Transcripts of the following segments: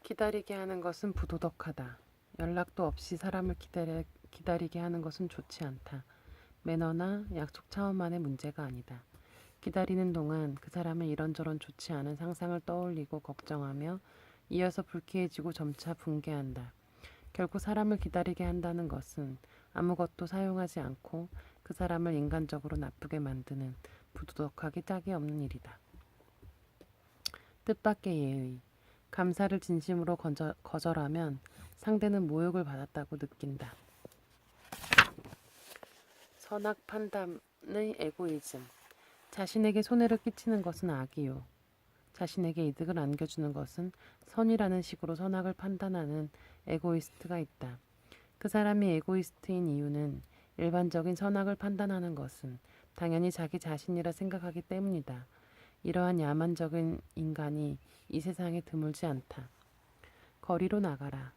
기다리게 하는 것은 부도덕하다. 연락도 없이 사람을 기다리게 하는 것은 좋지 않다. 매너나 약속 차원만의 문제가 아니다. 기다리는 동안 그 사람은 이런저런 좋지 않은 상상을 떠올리고 걱정하며 이어서 불쾌해지고 점차 붕괴한다. 결국 사람을 기다리게 한다는 것은 아무것도 사용하지 않고 그 사람을 인간적으로 나쁘게 만드는 부도덕하기 짝이 없는 일이다. 뜻밖의 예의. 감사를 진심으로 거절하면 상대는 모욕을 받았다고 느낀다. 선악 판단의 에고이즘. 자신에게 손해를 끼치는 것은 악이요. 자신에게 이득을 안겨주는 것은 선이라는 식으로 선악을 판단하는 에고이스트가 있다. 그 사람이 에고이스트인 이유는 일반적인 선악을 판단하는 것은 당연히 자기 자신이라 생각하기 때문이다. 이러한 야만적인 인간이 이 세상에 드물지 않다. 거리로 나가라.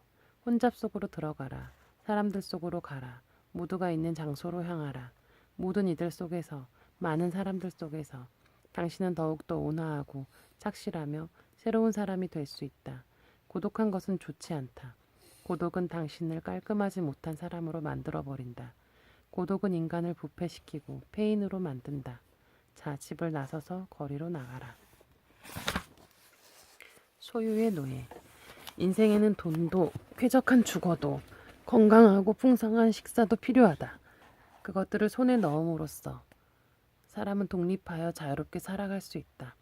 혼잡 속으로 들어가라. 사람들 속으로 가라. 모두가 있는 장소로 향하라. 모든 이들 속에서, 많은 사람들 속에서 당신은 더욱더 온화하고 착실하며 새로운 사람이 될 수 있다. 고독한 것은 좋지 않다. 고독은 당신을 깔끔하지 못한 사람으로 만들어버린다. 고독은 인간을 부패시키고 폐인으로 만든다. 자, 집을 나서서 거리로 나가라. 소유의 노예. 인생에는 돈도 쾌적한 주거도 건강하고 풍성한 식사도 필요하다. 그것들을 손에 넣음으로써 사람은 독립하여 자유롭게 살아갈 수 있다.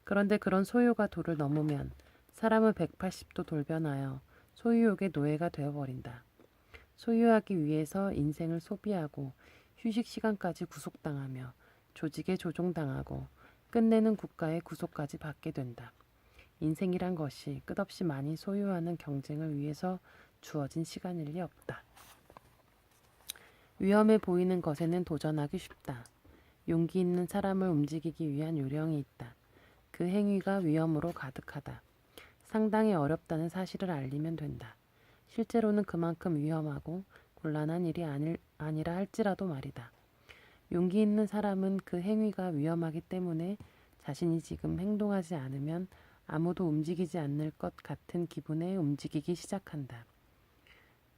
그런데 그런 소유가 도를 넘으면 사람은 180도 돌변하여 소유욕의 노예가 되어버린다. 소유하기 위해서 인생을 소비하고 휴식 시간까지 구속당하며 조직에 조종당하고 끝내는 국가의 구속까지 받게 된다. 인생이란 것이 끝없이 많이 소유하는 경쟁을 위해서 주어진 시간일 리 없다. 위험해 보이는 것에는 도전하기 쉽다. 용기 있는 사람을 움직이기 위한 요령이 있다. 그 행위가 위험으로 가득하다. 상당히 어렵다는 사실을 알리면 된다. 실제로는 그만큼 위험하고 곤란한 일이 아니라 할지라도 말이다. 용기 있는 사람은 그 행위가 위험하기 때문에 자신이 지금 행동하지 않으면 아무도 움직이지 않을 것 같은 기분에 움직이기 시작한다.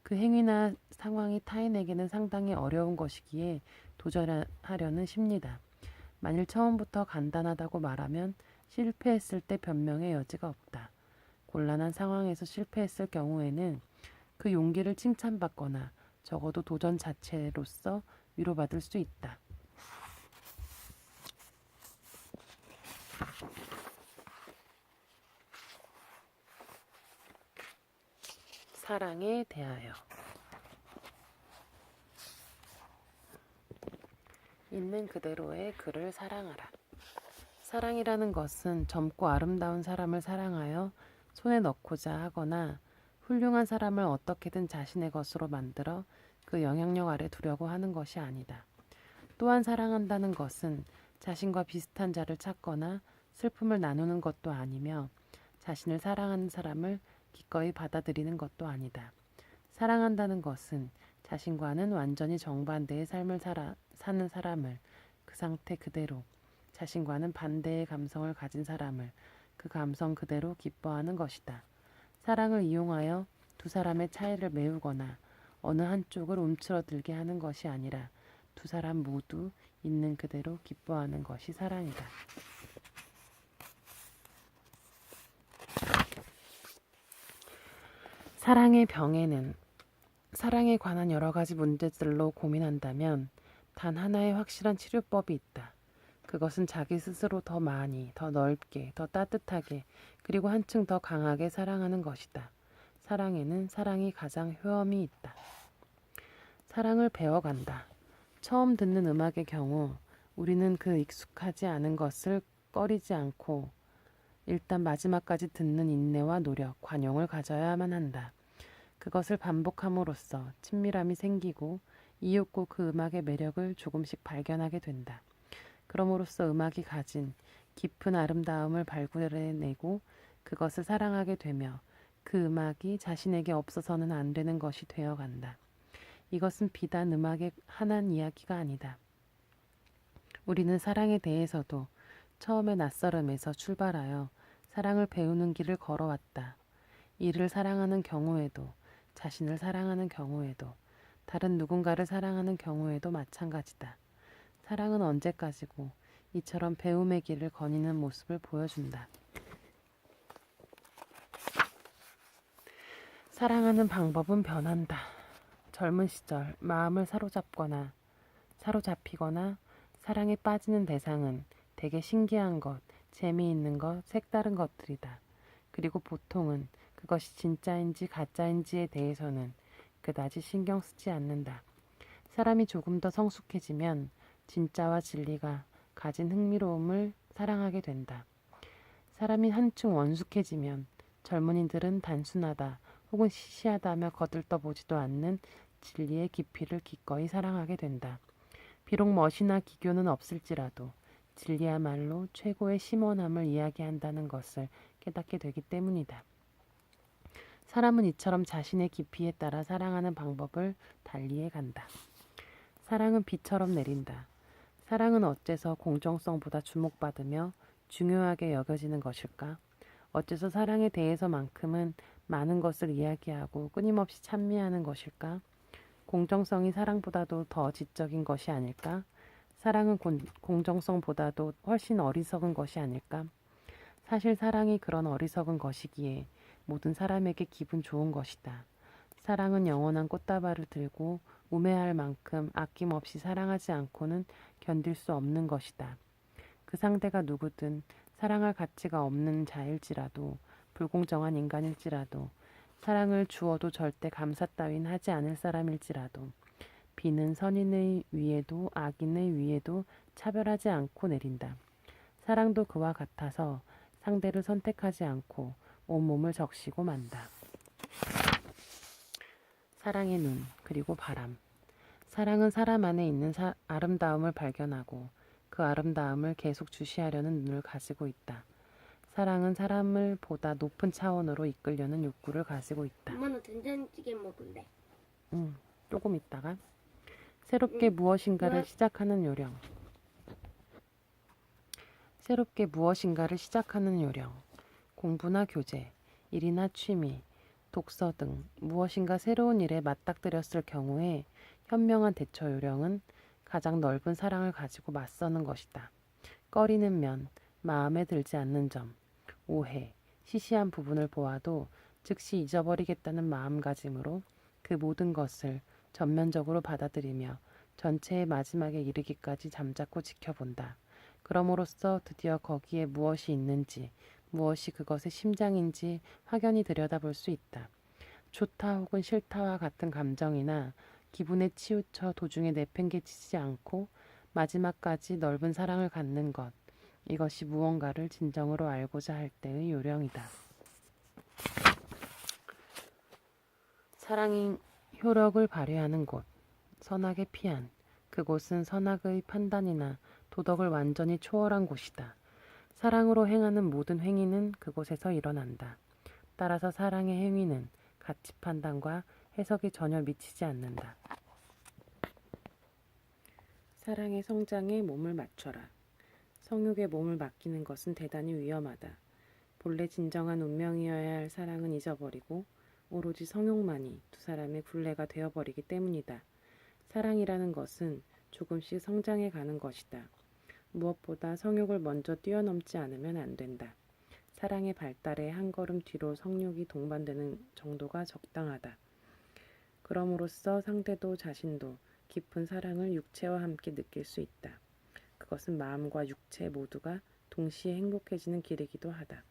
그 행위나 상황이 타인에게는 상당히 어려운 것이기에 도전하려는 심리다. 만일 처음부터 간단하다고 말하면 실패했을 때 변명의 여지가 없다. 곤란한 상황에서 실패했을 경우에는 그 용기를 칭찬받거나 적어도 도전 자체로서 위로받을 수 있다. 사랑에 대하여. 있는 그대로의 그를 사랑하라. 사랑이라는 것은 젊고 아름다운 사람을 사랑하여 손에 넣고자 하거나 훌륭한 사람을 어떻게든 자신의 것으로 만들어 그 영향력 아래 두려고 하는 것이 아니다. 또한 사랑한다는 것은 자신과 비슷한 자를 찾거나 슬픔을 나누는 것도 아니며 자신을 사랑하는 사람을 기꺼이 받아들이는 것도 아니다. 사랑한다는 것은 자신과는 완전히 정반대의 삶을 사는 사람을 그 상태 그대로, 자신과는 반대의 감성을 가진 사람을 그 감성 그대로 기뻐하는 것이다. 사랑을 이용하여 두 사람의 차이를 메우거나 어느 한쪽을 움츠러들게 하는 것이 아니라 두 사람 모두 있는 그대로 기뻐하는 것이 사랑이다. 사랑의 병에는 사랑에 관한 여러 가지 문제들로 고민한다면 단 하나의 확실한 치료법이 있다. 그것은 자기 스스로 더 많이, 더 넓게, 더 따뜻하게, 그리고 한층 더 강하게 사랑하는 것이다. 사랑에는 사랑이 가장 효험이 있다. 사랑을 배워간다. 처음 듣는 음악의 경우 우리는 그 익숙하지 않은 것을 꺼리지 않고 일단 마지막까지 듣는 인내와 노력, 관용을 가져야만 한다. 그것을 반복함으로써 친밀함이 생기고 이윽고 그 음악의 매력을 조금씩 발견하게 된다. 그럼으로써 음악이 가진 깊은 아름다움을 발굴해내고 그것을 사랑하게 되며 그 음악이 자신에게 없어서는 안 되는 것이 되어간다. 이것은 비단 음악에 한한 이야기가 아니다. 우리는 사랑에 대해서도 처음의 낯설음에서 출발하여 사랑을 배우는 길을 걸어왔다. 일을 사랑하는 경우에도, 자신을 사랑하는 경우에도, 다른 누군가를 사랑하는 경우에도 마찬가지다. 사랑은 언제까지고 이처럼 배움의 길을 거니는 모습을 보여준다. 사랑하는 방법은 변한다. 젊은 시절 마음을 사로잡히거나 사랑에 빠지는 대상은 되게 신기한 것, 재미있는 것, 색다른 것들이다. 그리고 보통은 그것이 진짜인지 가짜인지에 대해서는 그다지 신경 쓰지 않는다. 사람이 조금 더 성숙해지면 진짜와 진리가 가진 흥미로움을 사랑하게 된다. 사람이 한층 원숙해지면 젊은이들은 단순하다 혹은 시시하다며 거들떠보지도 않는 진리의 깊이를 기꺼이 사랑하게 된다. 비록 멋이나 기교는 없을지라도 진리야말로 최고의 심오함을 이야기한다는 것을 깨닫게 되기 때문이다. 사람은 이처럼 자신의 깊이에 따라 사랑하는 방법을 달리해 간다. 사랑은 비처럼 내린다. 사랑은 어째서 공정성보다 주목받으며 중요하게 여겨지는 것일까? 어째서 사랑에 대해서만큼은 많은 것을 이야기하고 끊임없이 찬미하는 것일까? 공정성이 사랑보다도 더 지적인 것이 아닐까? 사랑은 공정성보다도 훨씬 어리석은 것이 아닐까? 사실 사랑이 그런 어리석은 것이기에 모든 사람에게 기분 좋은 것이다. 사랑은 영원한 꽃다발을 들고 우매할 만큼 아낌없이 사랑하지 않고는 견딜 수 없는 것이다. 그 상대가 누구든 사랑할 가치가 없는 자일지라도 불공정한 인간일지라도 사랑을 주어도 절대 감사 따윈 하지 않을 사람일지라도 비는 선인의 위에도 악인의 위에도 차별하지 않고 내린다. 사랑도 그와 같아서 상대를 선택하지 않고 온몸을 적시고 만다. 사랑의 눈, 그리고 바람. 사랑은 사람 안에 있는 아름다움을 발견하고 그 아름다움을 계속 주시하려는 눈을 가지고 있다. 사랑은 사람을 보다 높은 차원으로 이끌려는 욕구를 가지고 있다. 엄마 나 된장찌개 먹을래. 조금 있다가 새롭게 무엇인가를 시작하는 요령. 새롭게 무엇인가를 시작하는 요령. 공부나 교재, 일이나 취미, 독서 등 무엇인가 새로운 일에 맞닥뜨렸을 경우에 현명한 대처 요령은 가장 넓은 사랑을 가지고 맞서는 것이다. 꺼리는 면, 마음에 들지 않는 점, 오해, 시시한 부분을 보아도 즉시 잊어버리겠다는 마음가짐으로 그 모든 것을 전면적으로 받아들이며 전체의 마지막에 이르기까지 잠자코 지켜본다. 그럼으로써 드디어 거기에 무엇이 있는지, 무엇이 그것의 심장인지 확연히 들여다볼 수 있다. 좋다 혹은 싫다와 같은 감정이나 기분에 치우쳐 도중에 내팽개치지 않고 마지막까지 넓은 사랑을 갖는 것. 이것이 무언가를 진정으로 알고자 할 때의 요령이다. 사랑이 효력을 발휘하는 곳. 선악의 피한. 그곳은 선악의 판단이나 도덕을 완전히 초월한 곳이다. 사랑으로 행하는 모든 행위는 그곳에서 일어난다. 따라서 사랑의 행위는 가치 판단과 해석이 전혀 미치지 않는다. 사랑의 성장에 몸을 맞춰라. 성욕에 몸을 맡기는 것은 대단히 위험하다. 본래 진정한 운명이어야 할 사랑은 잊어버리고 오로지 성욕만이 두 사람의 굴레가 되어버리기 때문이다. 사랑이라는 것은 조금씩 성장해 가는 것이다. 무엇보다 성욕을 먼저 뛰어넘지 않으면 안 된다. 사랑의 발달에 한 걸음 뒤로 성욕이 동반되는 정도가 적당하다. 그럼으로써 상대도 자신도 깊은 사랑을 육체와 함께 느낄 수 있다. 그것은 마음과 육체 모두가 동시에 행복해지는 길이기도 하다.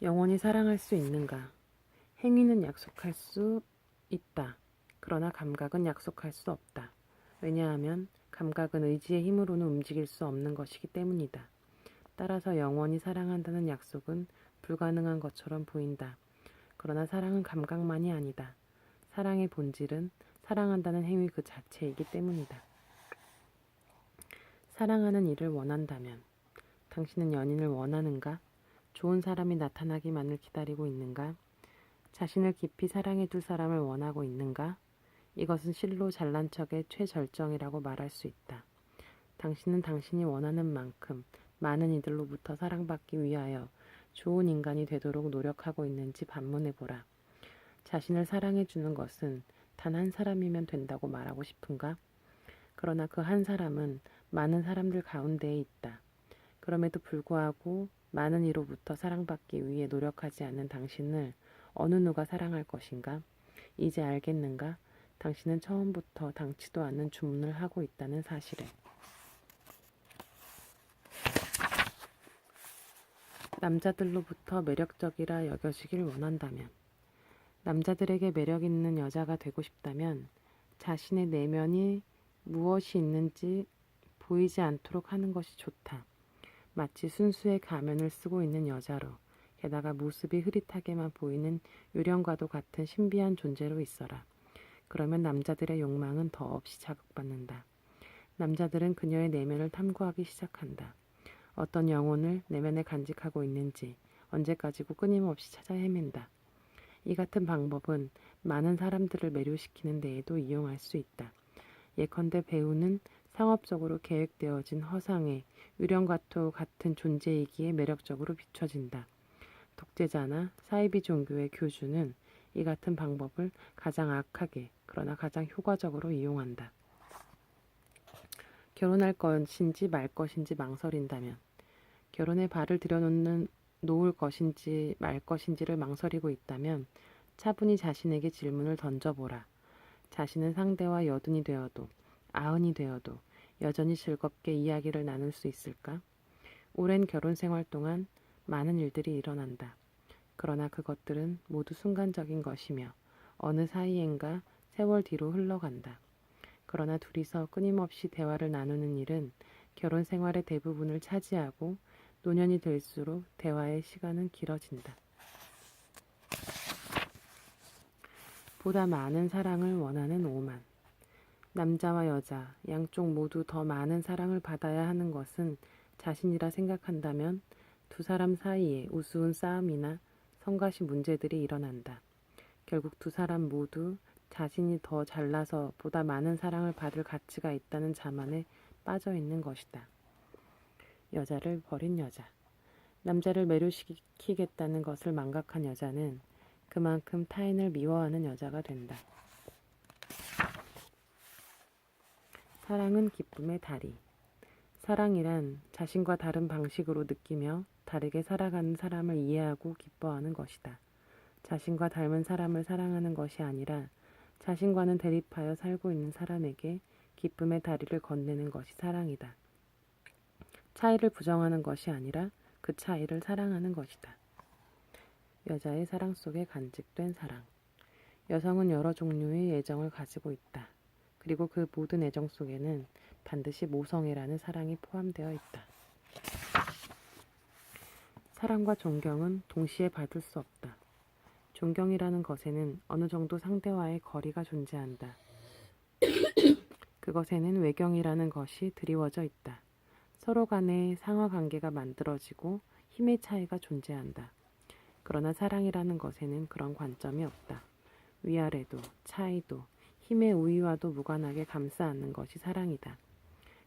영원히 사랑할 수 있는가? 행위는 약속할 수 있다. 그러나 감각은 약속할 수 없다. 왜냐하면 감각은 의지의 힘으로는 움직일 수 없는 것이기 때문이다. 따라서 영원히 사랑한다는 약속은 불가능한 것처럼 보인다. 그러나 사랑은 감각만이 아니다. 사랑의 본질은 사랑한다는 행위 그 자체이기 때문이다. 사랑하는 일을 원한다면 당신은 연인을 원하는가? 좋은 사람이 나타나기만을 기다리고 있는가? 자신을 깊이 사랑해 줄 사람을 원하고 있는가? 이것은 실로 잘난 척의 최절정이라고 말할 수 있다. 당신은 당신이 원하는 만큼 많은 이들로부터 사랑받기 위하여 좋은 인간이 되도록 노력하고 있는지 반문해보라. 자신을 사랑해주는 것은 단 한 사람이면 된다고 말하고 싶은가? 그러나 그 한 사람은 많은 사람들 가운데에 있다. 그럼에도 불구하고 많은 이로부터 사랑받기 위해 노력하지 않는 당신을 어느 누가 사랑할 것인가? 이제 알겠는가? 당신은 처음부터 당치도 않는 주문을 하고 있다는 사실에. 남자들로부터 매력적이라 여겨지길 원한다면, 남자들에게 매력 있는 여자가 되고 싶다면 자신의 내면이 무엇이 있는지 보이지 않도록 하는 것이 좋다. 마치 순수의 가면을 쓰고 있는 여자로, 게다가 모습이 흐릿하게만 보이는 유령과도 같은 신비한 존재로 있어라. 그러면 남자들의 욕망은 더없이 자극받는다. 남자들은 그녀의 내면을 탐구하기 시작한다. 어떤 영혼을 내면에 간직하고 있는지 언제까지고 끊임없이 찾아 헤맨다. 이 같은 방법은 많은 사람들을 매료시키는 데에도 이용할 수 있다. 예컨대 배우는 상업적으로 계획되어진 허상의 유령과도 같은 존재이기에 매력적으로 비춰진다. 독재자나 사이비 종교의 교주는 이 같은 방법을 가장 악하게 그러나 가장 효과적으로 이용한다. 결혼할 것인지 말 것인지 망설인다면, 결혼에 발을 놓을 것인지 말 것인지를 망설이고 있다면 차분히 자신에게 질문을 던져보라. 자신은 상대와 여든이 되어도 아흔이 되어도 여전히 즐겁게 이야기를 나눌 수 있을까? 오랜 결혼 생활 동안 많은 일들이 일어난다. 그러나 그것들은 모두 순간적인 것이며 어느 사이엔가 세월 뒤로 흘러간다. 그러나 둘이서 끊임없이 대화를 나누는 일은 결혼 생활의 대부분을 차지하고 노년이 될수록 대화의 시간은 길어진다. 보다 많은 사랑을 원하는 오만. 남자와 여자 양쪽 모두 더 많은 사랑을 받아야 하는 것은 자신이라 생각한다면 두 사람 사이에 우스운 싸움이나 성가시 문제들이 일어난다. 결국 두 사람 모두 자신이 더 잘나서 보다 많은 사랑을 받을 가치가 있다는 자만에 빠져 있는 것이다. 여자를 버린 여자. 남자를 매료시키겠다는 것을 망각한 여자는 그만큼 타인을 미워하는 여자가 된다. 사랑은 기쁨의 다리. 사랑이란 자신과 다른 방식으로 느끼며 다르게 살아가는 사람을 이해하고 기뻐하는 것이다. 자신과 닮은 사람을 사랑하는 것이 아니라 자신과는 대립하여 살고 있는 사람에게 기쁨의 다리를 건네는 것이 사랑이다. 차이를 부정하는 것이 아니라 그 차이를 사랑하는 것이다. 여자의 사랑 속에 간직된 사랑. 여성은 여러 종류의 애정을 가지고 있다. 그리고 그 모든 애정 속에는 반드시 모성애라는 사랑이 포함되어 있다. 사랑과 존경은 동시에 받을 수 없다. 존경이라는 것에는 어느 정도 상대와의 거리가 존재한다. 그것에는 외경이라는 것이 드리워져 있다. 서로 간에 상하 관계가 만들어지고 힘의 차이가 존재한다. 그러나 사랑이라는 것에는 그런 관점이 없다. 위아래도 차이도 힘의 우위와도 무관하게 감싸 안는 것이 사랑이다.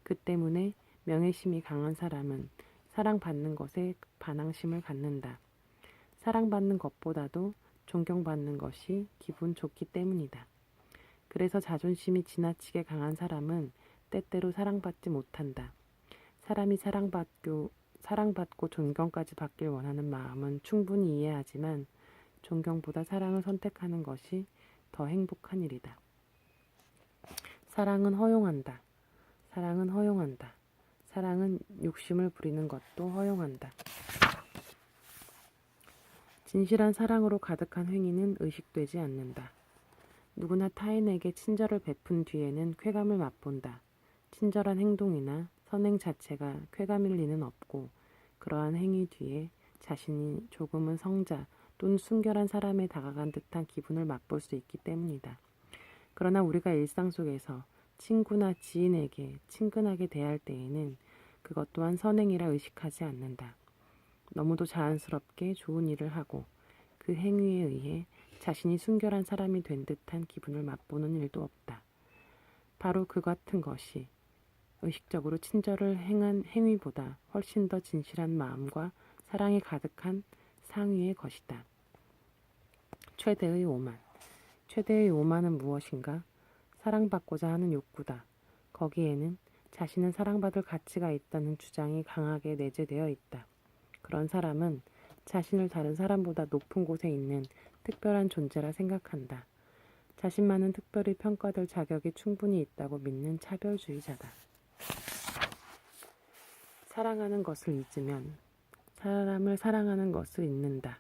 그 때문에 명예심이 강한 사람은 사랑받는 것에 반항심을 갖는다. 사랑받는 것보다도 존경받는 것이 기분 좋기 때문이다. 그래서 자존심이 지나치게 강한 사람은 때때로 사랑받지 못한다. 사람이 사랑받고 존경까지 받길 원하는 마음은 충분히 이해하지만 존경보다 사랑을 선택하는 것이 더 행복한 일이다. 사랑은 허용한다. 사랑은 허용한다. 사랑은 욕심을 부리는 것도 허용한다. 진실한 사랑으로 가득한 행위는 의식되지 않는다. 누구나 타인에게 친절을 베푼 뒤에는 쾌감을 맛본다. 친절한 행동이나 선행 자체가 쾌감일 리는 없고 그러한 행위 뒤에 자신이 조금은 성자 또는 순결한 사람에 다가간 듯한 기분을 맛볼 수 있기 때문이다. 그러나 우리가 일상 속에서 친구나 지인에게 친근하게 대할 때에는 그것 또한 선행이라 의식하지 않는다. 너무도 자연스럽게 좋은 일을 하고 그 행위에 의해 자신이 순결한 사람이 된 듯한 기분을 맛보는 일도 없다. 바로 그 같은 것이 의식적으로 친절을 행한 행위보다 훨씬 더 진실한 마음과 사랑이 가득한 상위의 것이다. 최대의 오만. 최대의 오만은 무엇인가? 사랑받고자 하는 욕구다. 거기에는 자신은 사랑받을 가치가 있다는 주장이 강하게 내재되어 있다. 그런 사람은 자신을 다른 사람보다 높은 곳에 있는 특별한 존재라 생각한다. 자신만은 특별히 평가될 자격이 충분히 있다고 믿는 차별주의자다. 사랑하는 것을 잊으면 사람을 사랑하는 것을 잊는다.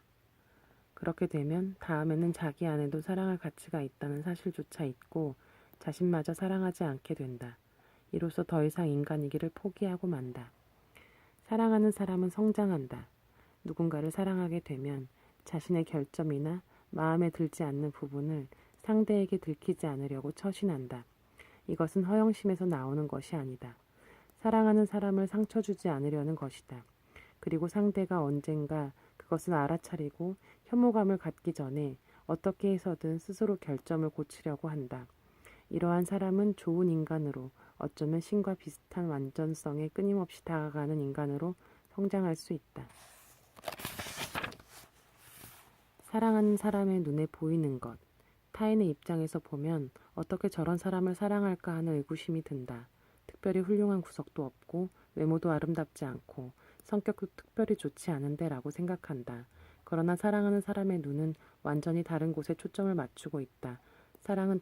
그렇게 되면 다음에는 자기 안에도 사랑할 가치가 있다는 사실조차 잊고 자신마저 사랑하지 않게 된다. 이로써 더 이상 인간이기를 포기하고 만다. 사랑하는 사람은 성장한다. 누군가를 사랑하게 되면 자신의 결점이나 마음에 들지 않는 부분을 상대에게 들키지 않으려고 처신한다. 이것은 허영심에서 나오는 것이 아니다. 사랑하는 사람을 상처 주지 않으려는 것이다. 그리고 상대가 언젠가 그것을 알아차리고 혐오감을 갖기 전에 어떻게 해서든 스스로 결점을 고치려고 한다. 이러한 사람은 좋은 인간으로, 어쩌면 신과 비슷한 완전성에 끊임없이 다가가는 인간으로 성장할 수 있다. 사랑하는 사람의 눈에 보이는 것. 타인의 입장에서 보면 어떻게 저런 사람을 사랑할까 하는 의구심이 든다. 특별히 훌륭한 구석도 없고 외모도 아름답지 않고 성격도 특별히 좋지 않은데 라고 생각한다. 그러나 사랑하는 사람의 눈은 완전히 다른 곳에 초점을 맞추고 있다. 사랑은